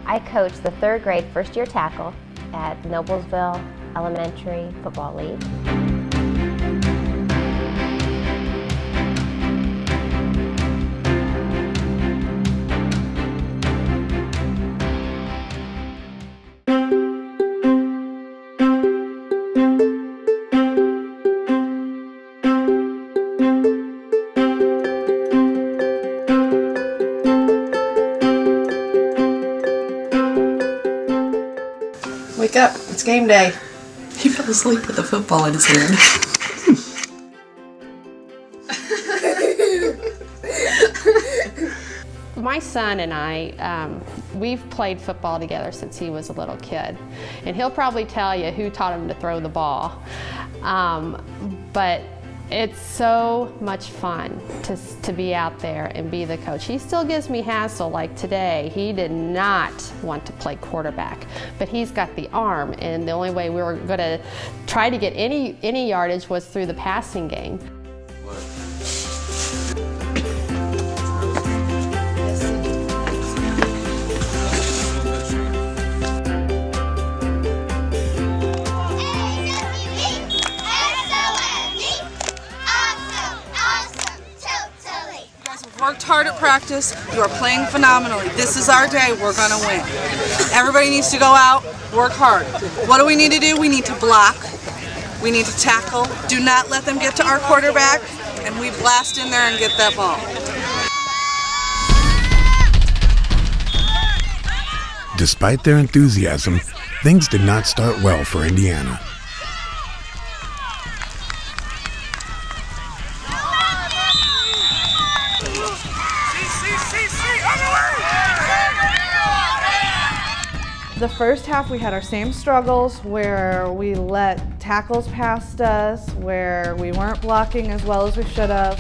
I coach the 3rd grade first-year tackle at the Noblesville Elementary Football League. Wake up, it's game day. He fell asleep with the football in his hand. My son and I, we've played football together since he was a little kid. And he'll probably tell you who taught him to throw the ball. But it's so much fun to be out there and be the coach. He still gives me hassle, like today. He did not want to play quarterback, but he's got the arm, and the only way we were going to try to get any yardage was through the passing game. Worked hard at practice. You are playing phenomenally. This is our day. We're going to win. Everybody needs to go out, work hard. What do we need to do? We need to block. We need to tackle. Do not let them get to our quarterback, and we blast in there and get that ball. Despite their enthusiasm, things did not start well for Indiana. The first half we had our same struggles where we let tackles past us, where we weren't blocking as well as we should have.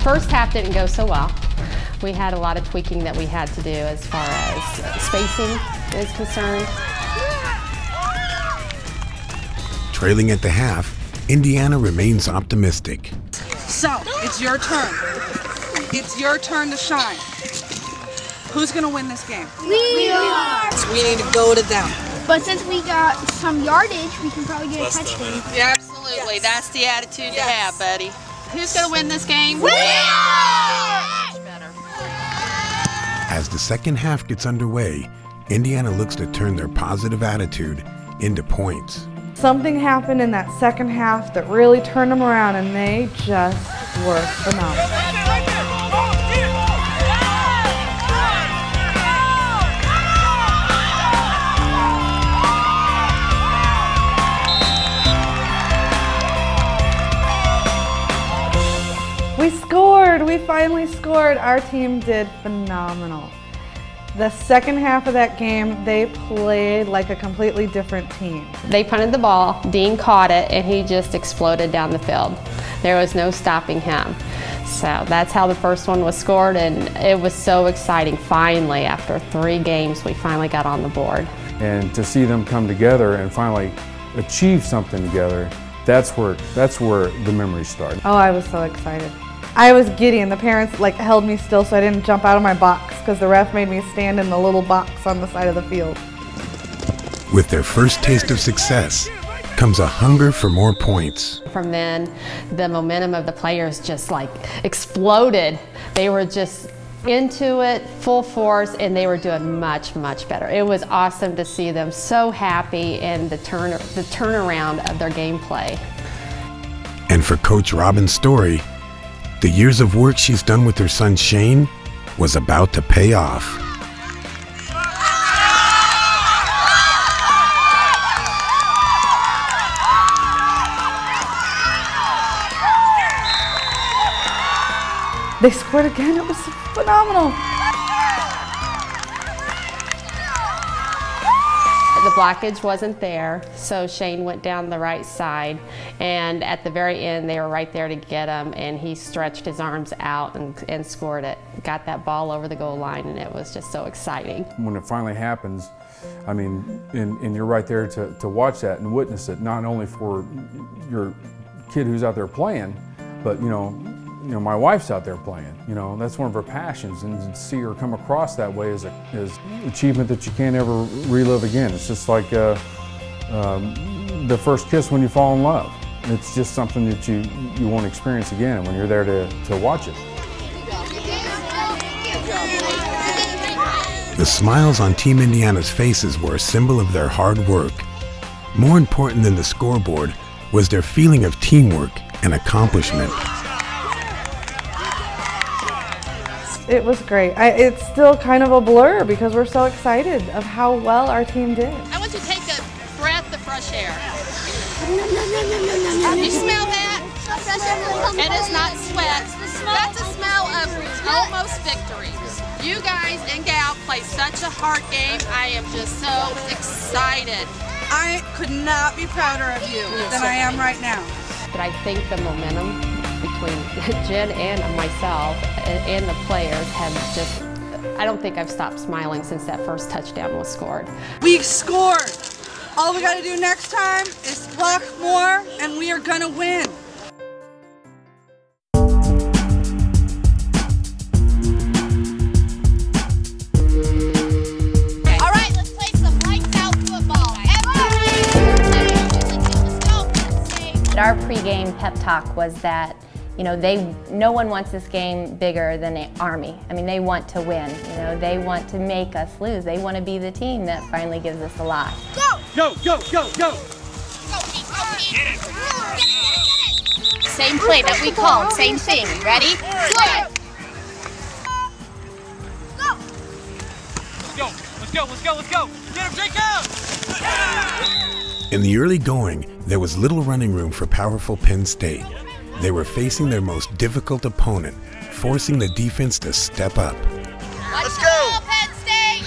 First half didn't go so well. We had a lot of tweaking that we had to do as far as spacing is concerned. Trailing at the half, Indiana remains optimistic. So, it's your turn. It's your turn to shine. Who's going to win this game? We are! So we need to go to them. But since we got some yardage, we can probably get a touchdown. Yeah, absolutely. Yes. That's the attitude to have, buddy. Who's going to win this game? We are! As the second half gets underway, Indiana looks to turn their positive attitude into points. Something happened in that second half that really turned them around, and they just were phenomenal. We scored! We finally scored! Our team did phenomenal. The second half of that game, they played like a completely different team. They punted the ball, Dean caught it, and he just exploded down the field. There was no stopping him. So that's how the first one was scored, and it was so exciting. Finally, after 3 games, we finally got on the board. And to see them come together and finally achieve something together, that's where the memories start. Oh, I was so excited. I was giddy, and the parents held me still so I didn't jump out of my box because the ref made me stand in the little box on the side of the field. With their first taste of success comes a hunger for more points. From then, the momentum of the players just exploded. They were just into it, full force, and they were doing much, much better. It was awesome to see them so happy and the turnaround of their gameplay. And for Coach Robin's story, the years of work she's done with her son Shane was about to pay off. They scored again. It was phenomenal. The blockage wasn't there, so Shane went down the right side, and at the very end they were right there to get him, and he stretched his arms out and scored it. Got that ball over the goal line, and it was just so exciting. When it finally happens, I mean, and you're right there to watch that and witness it, not only for your kid who's out there playing, but you know, you know, my wife's out there playing. You know, that's one of her passions, and to see her come across that way is an achievement that you can't ever relive again. It's just like the first kiss when you fall in love. It's just something that you won't experience again when you're there to watch it. The smiles on Team Indiana's faces were a symbol of their hard work. More important than the scoreboard was their feeling of teamwork and accomplishment. It was great. It's still kind of a blur because we're so excited of how well our team did. I want you to take a breath of fresh air. You smell that? It is not sweat. That's a smell of almost victory. You guys and gal play such a hard game. I am just so excited. I could not be prouder of you than I am right now. But I think the momentum between Jen and myself and the players have just, I don't think I've stopped smiling since that first touchdown was scored. We scored. All we got to do next time is block more, and we are going to win. All right, let's play some lights out football. Our pregame pep talk was that, you know, no one wants this game bigger than the Army. I mean, they want to win. You know, they want to make us lose. They want to be the team that finally gives us a loss. Go! Go, go, go, go! Get it! Same play that we called, same thing. Ready? Good! Go! Let's go, let's go, let's go! Get him, Jacob! In the early going, there was little running room for powerful Penn State. They were facing their most difficult opponent, forcing the defense to step up. Let's go, Penn State!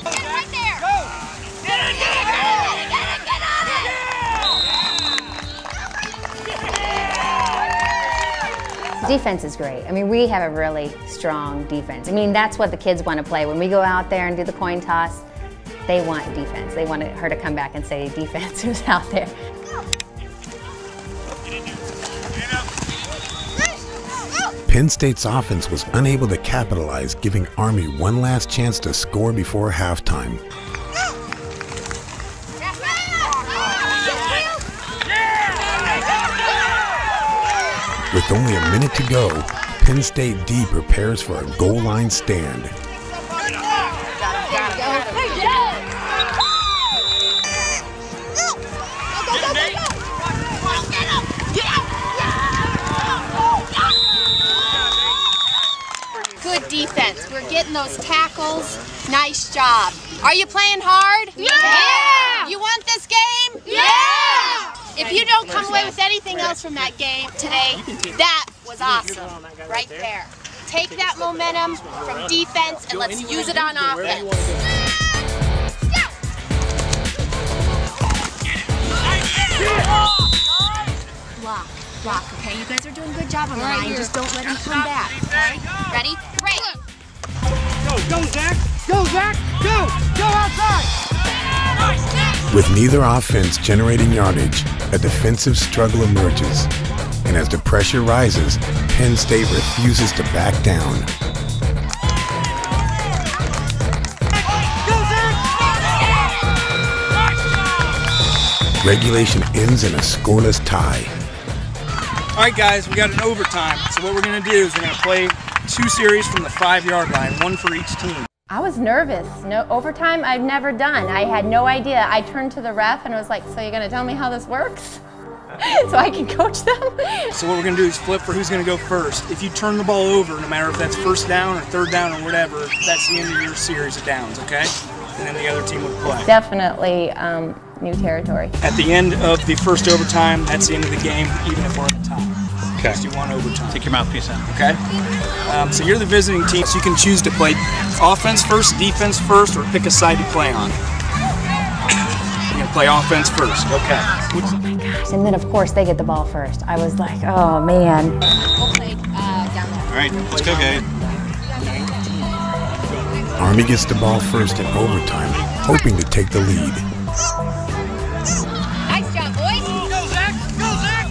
Get it right there! Go! Get it, get it, get it! Get on it! Defense is great. I mean, we have a really strong defense. I mean, that's what the kids want to play. When we go out there and do the coin toss, they want defense. They want her to come back and say defense is out there. Penn State's offense was unable to capitalize, giving Army one last chance to score before halftime. With only a minute to go, Penn State D prepares for a goal line stand. Good defense. We're getting those tackles. Nice job. Are you playing hard? Yeah! You want this game? Yeah! If you don't come away with anything else from that game today, that was awesome. Right there. Take that momentum from defense and let's use it on offense. Block, okay? You guys are doing a good job on the line. Just don't let him come back, okay? Ready? Break! Go, Zach! Go, Zach! Go! Go outside! With neither offense generating yardage, a defensive struggle emerges. And as the pressure rises, Penn State refuses to back down. Regulation ends in a scoreless tie. All right, guys, we got an overtime. So what we're going to do is we're going to play 2 series from the 5-yard line, 1 for each team. I was nervous. No overtime I've never done. I had no idea. I turned to the ref and was like, so you're going to tell me how this works? So I can coach them? So what we're going to do is flip for who's going to go first. If you turn the ball over, no matter if that's first down or third down or whatever, that's the end of your series of downs, okay? And then the other team would play. Definitely new territory. At the end of the first overtime, that's the end of the game, even if we're at the top. Okay. Just do 1 overtime. Take your mouthpiece out. Okay? So you're the visiting team, so you can choose to play offense first, defense first, or pick a side to play on. You're going to play offense first. Okay. Oh my gosh. And then, of course, they get the ball first. I was like, oh, man. We'll play down there. All right, let's go, guys. Army gets the ball first in overtime, hoping to take the lead. Nice job, boys. Go, Zach! Go, Zach!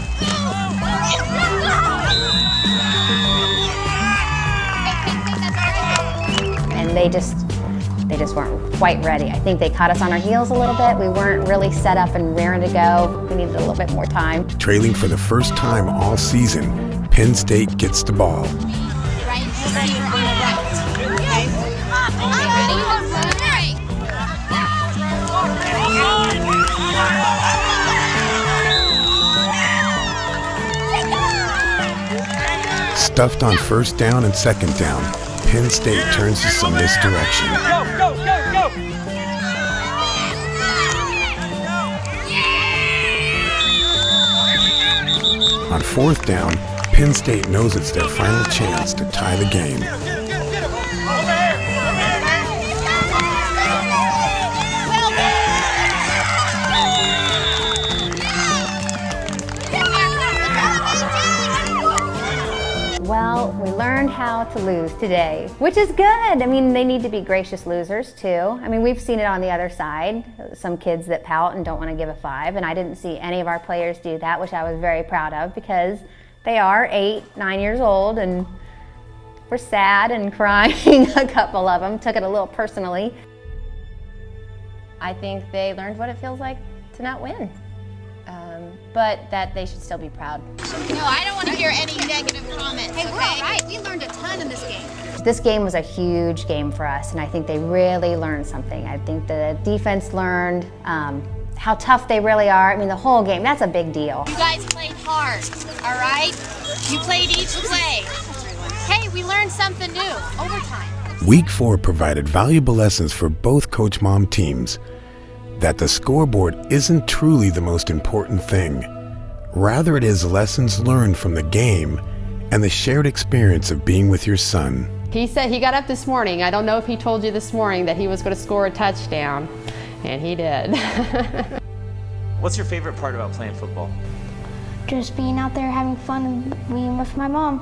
they just weren't quite ready. I think they caught us on our heels a little bit. We weren't really set up and raring to go. We needed a little bit more time. Trailing for the first time all season, Penn State gets the ball. Right receiver on the right. Okay? Stuffed on first down and second down, Penn State turns to some misdirection. Go, go, go, go! On fourth down, Penn State knows it's their final chance to tie the game. Well, we learned how to lose today, which is good. I mean, they need to be gracious losers too. I mean, we've seen it on the other side. Some kids that pout and don't want to give a 5, and I didn't see any of our players do that, which I was very proud of because they are 8, 9 years old and were sad and crying. A couple of them took it a little personally. I think they learned what it feels like to not win. But that they should still be proud. No, I don't want to hear any negative comments. Hey, we're all right. We learned a ton in this game. This game was a huge game for us, and I think they really learned something. I think the defense learned how tough they really are. I mean, the whole game, that's a big deal. You guys played hard, all right? You played each play. Hey, we learned something new, overtime. Week 4 provided valuable lessons for both Coach Mom teams. That the scoreboard isn't truly the most important thing. Rather, it is lessons learned from the game and the shared experience of being with your son. He said he got up this morning. I don't know if he told you this morning that he was going to score a touchdown, and he did. What's your favorite part about playing football? Just being out there having fun and being with my mom.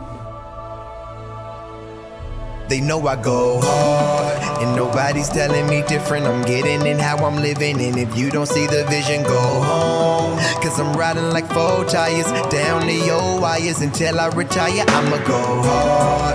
They know I go hard, and nobody's telling me different. I'm getting in how I'm living, and if you don't see the vision, go home. Cause I'm riding like 4 tires, down the old wires until I retire. I'ma go hard.